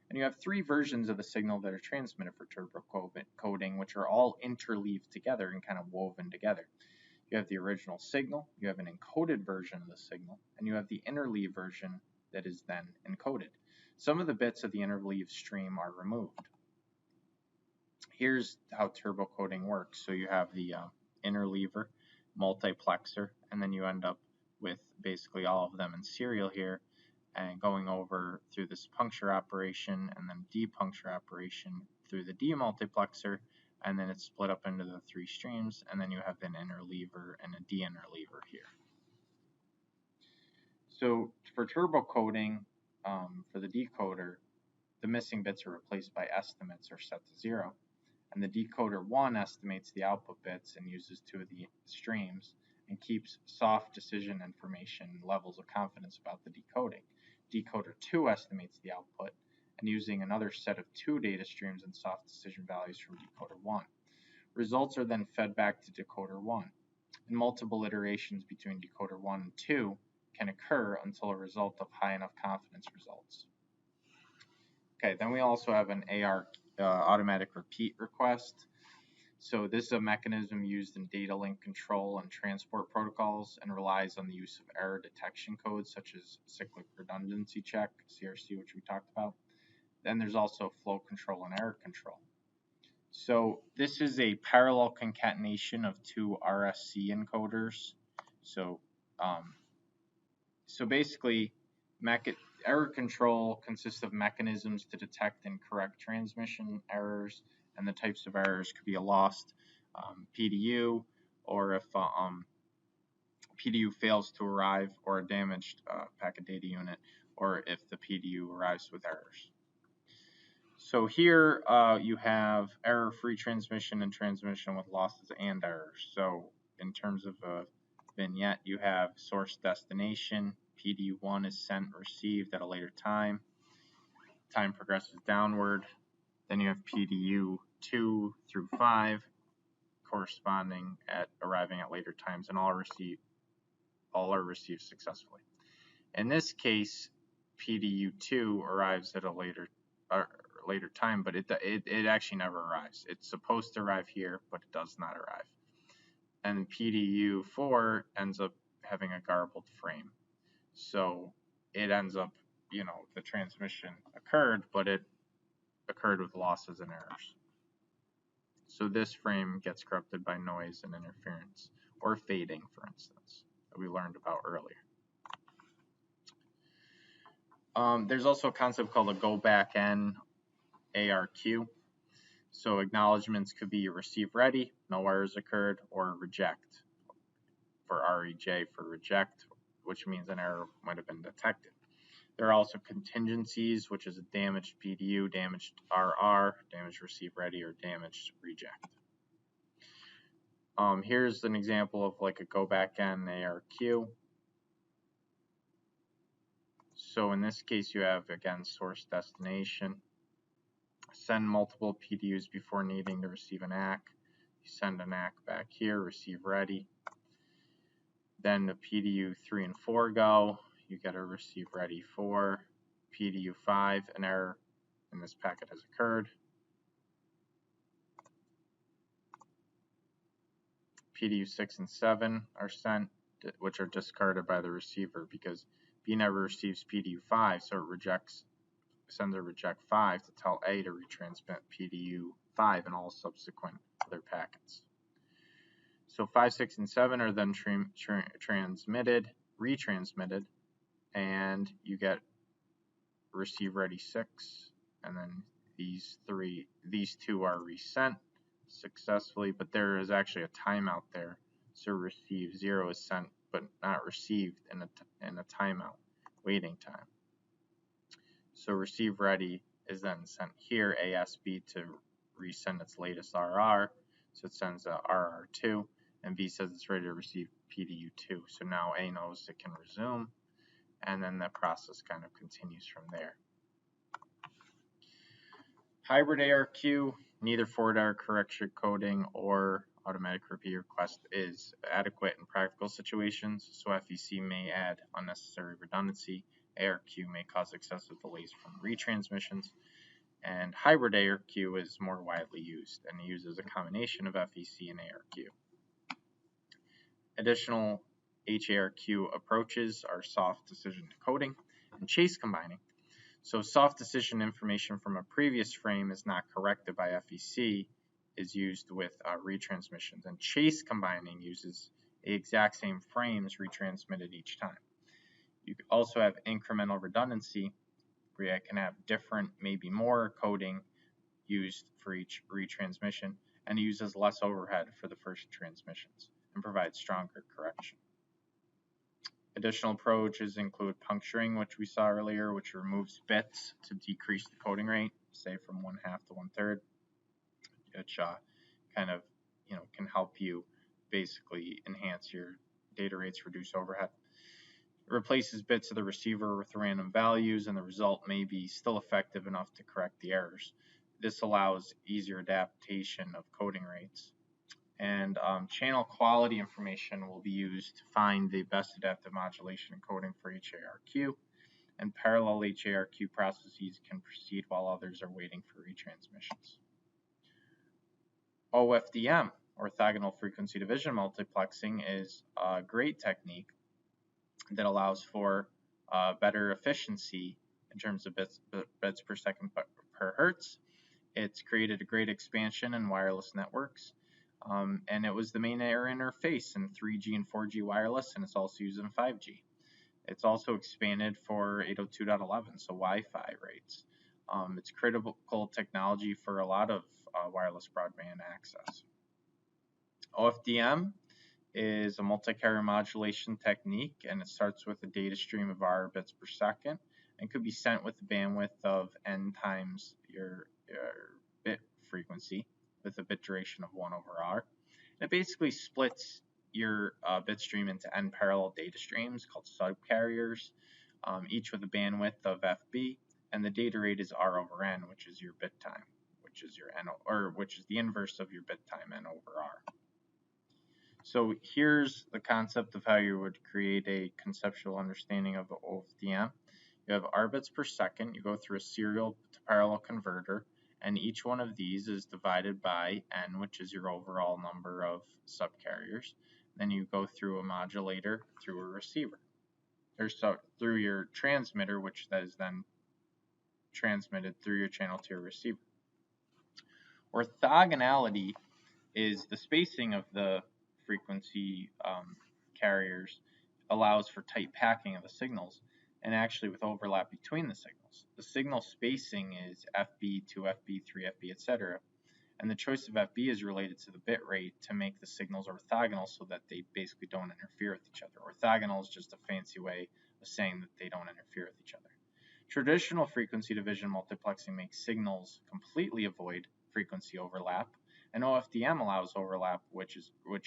And you have 3 versions of the signal that are transmitted for turbo coding, which are all interleaved together and kind of woven together. You have the original signal, you have an encoded version of the signal, and you have the interleave version that is then encoded. Some of the bits of the interleave stream are removed. Here's how turbo coding works. So you have the interleaver, multiplexer, and then you end up with basically all of them in serial here, and going over through this puncture operation and then depuncture operation through the demultiplexer, and then it's split up into the 3 streams, and then you have an interleaver and a deinterleaver here. So for turbo coding, for the decoder, the missing bits are replaced by estimates or set to 0. And the decoder 1 estimates the output bits and uses 2 of the streams and keeps soft decision information and levels of confidence about the decoding. Decoder 2 estimates the output and using another set of 2 data streams and soft decision values from decoder 1. Results are then fed back to decoder 1, and multiple iterations between decoder 1 and 2 can occur until a result of high enough confidence results. Okay, then we also have an AR automatic repeat request. So this is a mechanism used in data link control and transport protocols and relies on the use of error detection codes such as cyclic redundancy check, CRC, which we talked about. Then there's also flow control and error control. So this is a parallel concatenation of two RSC encoders. So basically, error control consists of mechanisms to detect incorrect transmission errors, and the types of errors could be a lost PDU, or if PDU fails to arrive, or a damaged packet data unit, or if the PDU arrives with errors. So here you have error-free transmission and transmission with losses and errors. So in terms of a vignette, you have source destination. PDU1 is sent received at a later time. Time progresses downward. Then you have PDU2 through 5 corresponding at arriving at later times, and all are received successfully. In this case, PDU2 arrives at a later time, but it actually never arrives. It's supposed to arrive here, but it does not arrive. And PDU4 ends up having a garbled frame. So it ends up, the transmission occurred, but it occurred with losses and errors. So this frame gets corrupted by noise and interference, or fading, for instance, that we learned about earlier. There's also a concept called a go back N ARQ. So acknowledgements could be receive ready, no errors occurred, or reject for REJ for reject, which means an error might have been detected. There are also contingencies, which is a damaged PDU, damaged RR, damaged receive ready, or damaged reject. Here's an example of like a go back N ARQ. So in this case, you have, again, source destination. Send multiple PDUs before needing to receive an ACK. You send an ACK back here, receive ready. Then the PDU 3 and 4 go. You get a receive ready 4. PDU 5, an error in this packet has occurred. PDU 6 and 7 are sent, which are discarded by the receiver because B never receives PDU 5, so it sends a reject 5 to tell A to retransmit PDU 5 and all subsequent other packets. So 5, 6, and 7 are then retransmitted, and you get receive ready 6, and then these two are resent successfully, but there is actually a timeout there. So receive 0 is sent but not received in a timeout waiting time. So receive ready is then sent here, ASB, to resend its latest RR. So it sends a RR2, and B says it's ready to receive PDU2. So now A knows it can resume, and then the process kind of continues from there. Hybrid ARQ, neither forward error correction coding or automatic repeat request is adequate in practical situations, so FEC may add unnecessary redundancy. ARQ may cause excessive delays from retransmissions, and hybrid ARQ is more widely used and uses a combination of FEC and ARQ. Additional HARQ approaches are soft decision decoding and chase combining. So soft decision information from a previous frame is not corrected by FEC, is used with retransmissions, and chase combining uses the exact same frames retransmitted each time. You also have incremental redundancy, where you can have different, maybe more coding used for each retransmission, and uses less overhead for the first transmissions and provides stronger correction. Additional approaches include puncturing, which we saw earlier, which removes bits to decrease the coding rate, say from 1/2 to 1/3, which kind of can help you basically enhance your data rates, reduce overhead. It replaces bits of the receiver with random values, and the result may be still effective enough to correct the errors. This allows easier adaptation of coding rates. And channel quality information will be used to find the best adaptive modulation encoding for HARQ, and parallel HARQ processes can proceed while others are waiting for retransmissions. OFDM, orthogonal frequency division multiplexing, is a great technique that allows for better efficiency in terms of bits per second per hertz. It's created a great expansion in wireless networks, and it was the main air interface in 3G and 4G wireless, and it's also used in 5G. It's also expanded for 802.11, so Wi-Fi rates. It's critical technology for a lot of wireless broadband access. OFDM is a multi-carrier modulation technique, and it starts with a data stream of R bits per second and could be sent with a bandwidth of n times your bit frequency with a bit duration of 1 over R. And it basically splits your bit stream into n parallel data streams called subcarriers, each with a bandwidth of FB, and the data rate is R over n, which is your bit time, which is your n, or which is the inverse of your bit time, n over R. So here's the concept of how you would create a conceptual understanding of the OFDM. You have R bits per second, you go through a serial to parallel converter, and each one of these is divided by n, which is your overall number of subcarriers. Then you go through a modulator through a receiver, or so through your transmitter, which is then transmitted through your channel to your receiver. Orthogonality is the spacing of the frequency carriers allows for tight packing of the signals, and actually with overlap between the signals. The signal spacing is FB, 2FB, 3FB, etc. And the choice of FB is related to the bit rate to make the signals orthogonal so that they basically don't interfere with each other. Orthogonal is just a fancy way of saying that they don't interfere with each other. Traditional frequency division multiplexing makes signals completely avoid frequency overlap, and OFDM allows overlap, which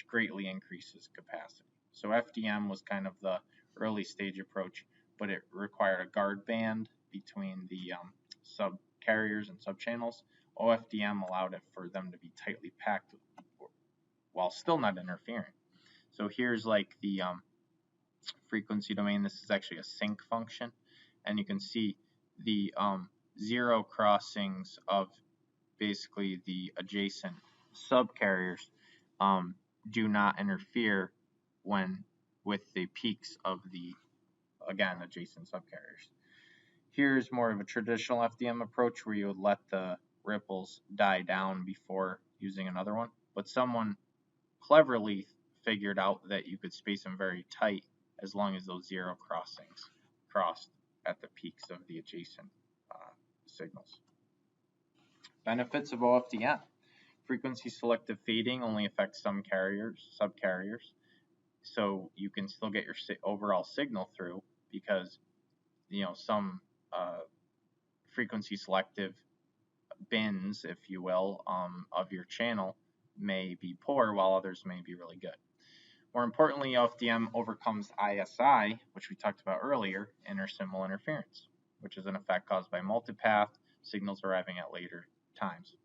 greatly increases capacity. So FDM was kind of the early stage approach, but it required a guard band between the subcarriers and subchannels. OFDM allowed it for them to be tightly packed while still not interfering. So here's like the frequency domain. This is actually a sync function, and you can see the zero crossings of basically the adjacent subcarriers do not interfere with the peaks of the, again, adjacent subcarriers. Here's more of a traditional FDM approach where you would let the ripples die down before using another one, but someone cleverly figured out that you could space them very tight as long as those zero crossings crossed at the peaks of the adjacent signals. Benefits of OFDM. Frequency selective fading only affects some subcarriers, so you can still get your overall signal through because some frequency selective bins, if you will, of your channel may be poor while others may be really good. More importantly, OFDM overcomes ISI, which we talked about earlier, intersymbol interference, which is an effect caused by multipath signals arriving at later times.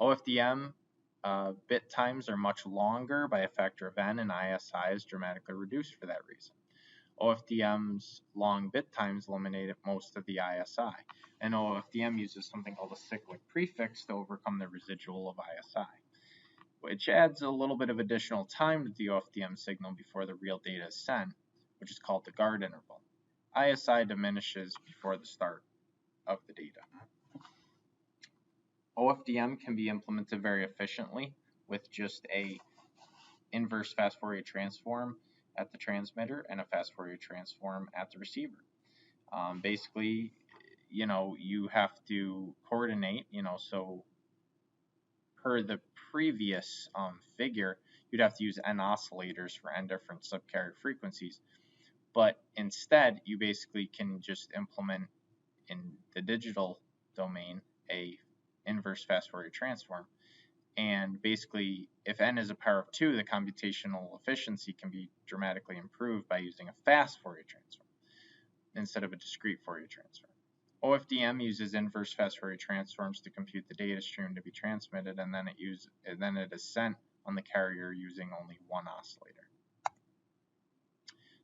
OFDM bit times are much longer by a factor of n, and ISI is dramatically reduced for that reason. OFDM's long bit times eliminate most of the ISI, and OFDM uses something called a cyclic prefix to overcome the residual of ISI, which adds a little bit of additional time to the OFDM signal before the real data is sent, which is called the guard interval. ISI diminishes before the start of the data. OFDM can be implemented very efficiently with just a inverse fast Fourier transform at the transmitter and a fast Fourier transform at the receiver. Basically, you have to coordinate, so per the previous figure, you'd have to use n oscillators for n different subcarrier frequencies, but instead you basically can just implement in the digital domain a inverse fast Fourier transform, and basically if n is a power of 2, the computational efficiency can be dramatically improved by using a fast Fourier transform instead of a discrete Fourier transform. OFDM uses inverse fast Fourier transforms to compute the data stream to be transmitted, and then it is sent on the carrier using only one oscillator.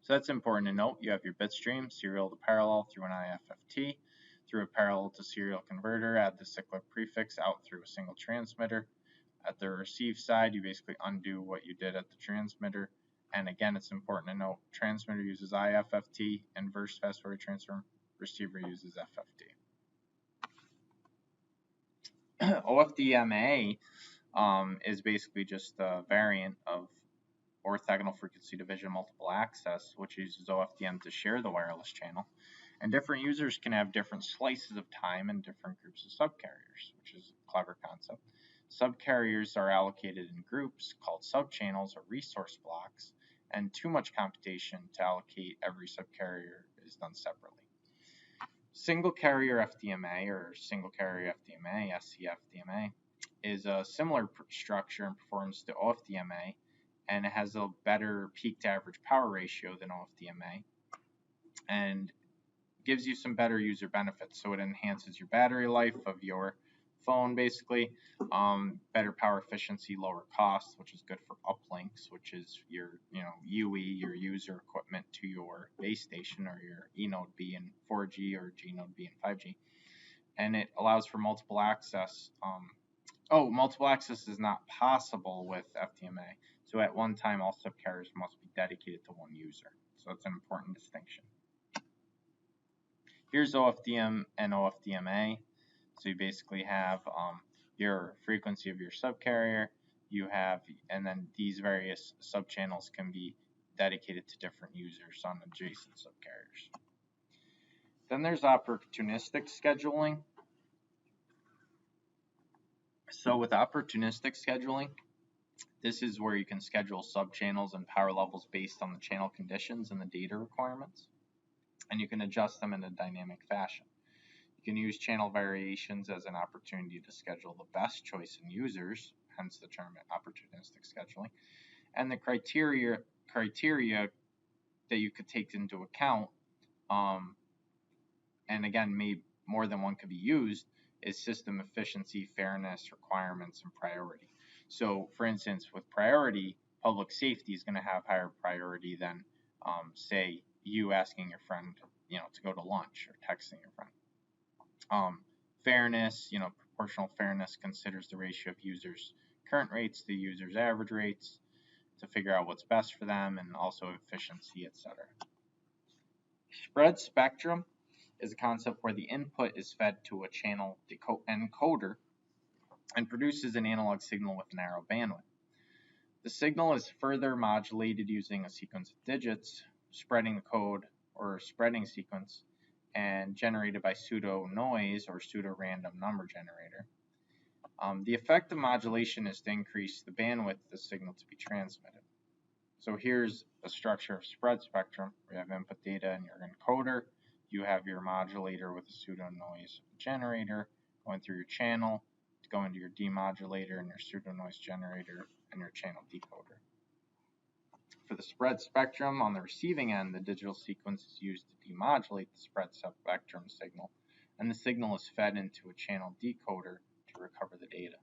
So that's important to note. You have your bit stream, serial to parallel through an IFFT, through a parallel to serial converter, add the cyclic prefix out through a single transmitter. At the receive side, you basically undo what you did at the transmitter. And again, it's important to note, transmitter uses IFFT, inverse fast Fourier transform, receiver uses FFT. OFDMA is basically just a variant of orthogonal frequency division multiple access, which uses OFDM to share the wireless channel. And different users can have different slices of time and different groups of subcarriers, which is a clever concept. Subcarriers are allocated in groups called subchannels or resource blocks, and too much computation to allocate every subcarrier is done separately. Single carrier FDMA or single carrier FDMA, SCFDMA, is a similar structure and performs to OFDMA, and it has a better peak to average power ratio than OFDMA, and gives you some better user benefits. So it enhances your battery life of your phone, basically, better power efficiency, lower cost, which is good for uplinks, which is your UE, your user equipment to your base station or your E node B in 4G or G node B in 5G. And it allows for multiple access. Multiple access is not possible with FDMA. So at one time, all subcarriers must be dedicated to one user. So that's an important distinction. Here's OFDM and OFDMA. So you basically have your frequency of your subcarrier. And then these various subchannels can be dedicated to different users on adjacent subcarriers. Then there's opportunistic scheduling. So with opportunistic scheduling, this is where you can schedule subchannels and power levels based on the channel conditions and the data requirements, and you can adjust them in a dynamic fashion. You can use channel variations as an opportunity to schedule the best choice in users, hence the term opportunistic scheduling, and the criteria that you could take into account, and again, more than one could be used, is system efficiency, fairness, requirements, and priority. So, for instance, with priority, public safety is going to have higher priority than, say, you asking your friend, to go to lunch or texting your friend. Fairness, proportional fairness considers the ratio of users' current rates to users' average rates to figure out what's best for them, and also efficiency, etc. Spread spectrum is a concept where the input is fed to a channel encoder and produces an analog signal with narrow bandwidth. The signal is further modulated using a sequence of digits, spreading the code or spreading sequence, and generated by pseudo noise or pseudo random number generator. The effect of modulation is to increase the bandwidth of the signal to be transmitted. So here's a structure of spread spectrum. We have input data in your encoder. You have your modulator with a pseudo noise generator going through your channel to go into your demodulator and your pseudo noise generator and your channel decoder. For the spread spectrum, on the receiving end, the digital sequence is used to demodulate the spread spectrum signal, and the signal is fed into a channel decoder to recover the data.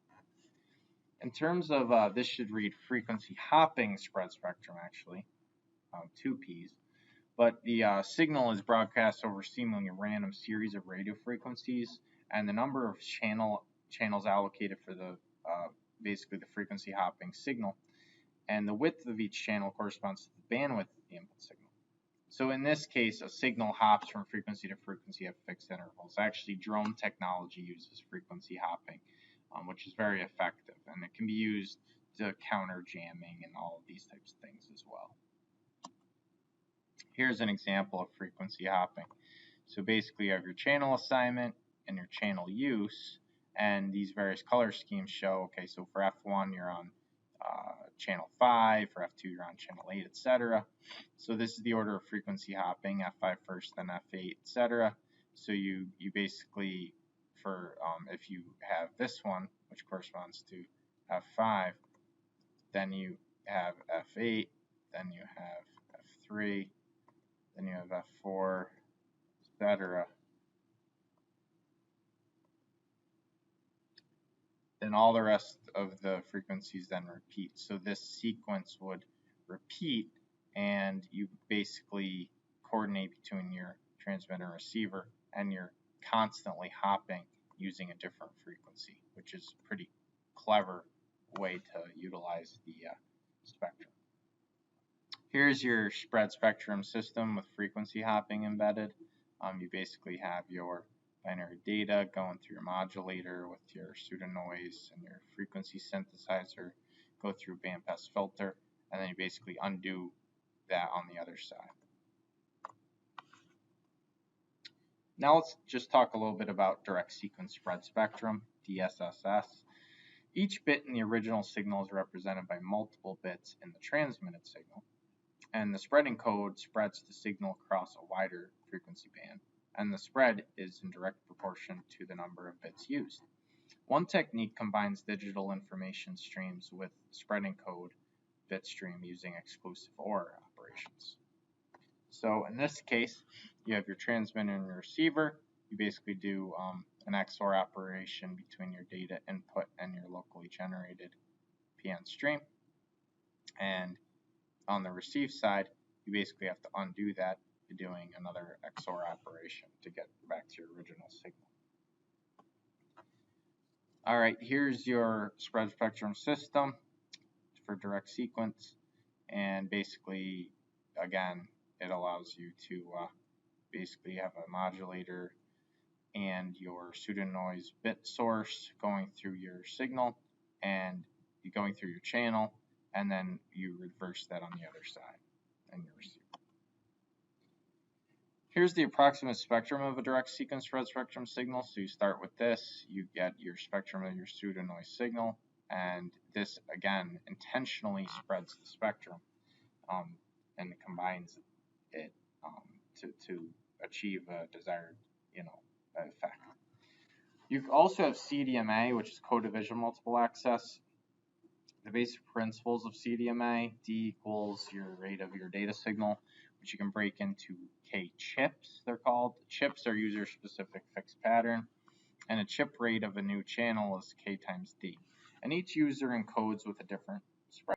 In terms of, this should read frequency hopping spread spectrum, actually, 2 P's, but the signal is broadcast over seemingly a random series of radio frequencies, and the number of channels allocated for the basically the frequency hopping signal, and the width of each channel corresponds to the bandwidth of the input signal. So in this case, a signal hops from frequency to frequency at fixed intervals. Actually, drone technology uses frequency hopping, which is very effective, and it can be used to counter jamming and all of these types of things as well. Here's an example of frequency hopping. So basically, you have your channel assignment and your channel use, and these various color schemes show, okay, so for F1, you're on channel 5, for F2 you're on channel 8, etc. So this is the order of frequency hopping, F5 first, then F8, etc. So you basically, for if you have this one, which corresponds to F5, then you have F8, then you have F3, then you have F4, etc. Then all the rest of the frequencies then repeat. So this sequence would repeat, and you basically coordinate between your transmitter and receiver, and you're constantly hopping using a different frequency, which is pretty clever way to utilize the spectrum. Here's your spread spectrum system with frequency hopping embedded. You basically have your binary data going through your modulator with your pseudonoise and your frequency synthesizer, go through bandpass filter, and then you basically undo that on the other side. Now let's just talk a little bit about direct sequence spread spectrum, DSSS. Each bit in the original signal is represented by multiple bits in the transmitted signal, and the spreading code spreads the signal across a wider frequency band, and the spread is in direct proportion to the number of bits used. One technique combines digital information streams with spreading code bit stream using exclusive OR operations. So in this case, you have your transmitter and your receiver. You basically do an XOR operation between your data input and your locally generated PN stream. And on the receive side, you basically have to undo that by doing another XOR operation to get back to your original signal. All right, here's your spread spectrum system for direct sequence, and basically, again, it allows you to basically have a modulator and your pseudonoise bit source going through your signal and going through your channel, and then you reverse that on the other side and your receiver. Here's the approximate spectrum of a direct sequence spread spectrum signal. So you start with this, you get your spectrum of your pseudonoise signal, and this again intentionally spreads the spectrum and combines it to achieve a desired effect. You also have CDMA, which is code division multiple access. The basic principles of CDMA: D equals your rate of your data signal, which you can break into K chips, they're called. Chips are user-specific fixed pattern, and a chip rate of a new channel is K times D. And each user encodes with a different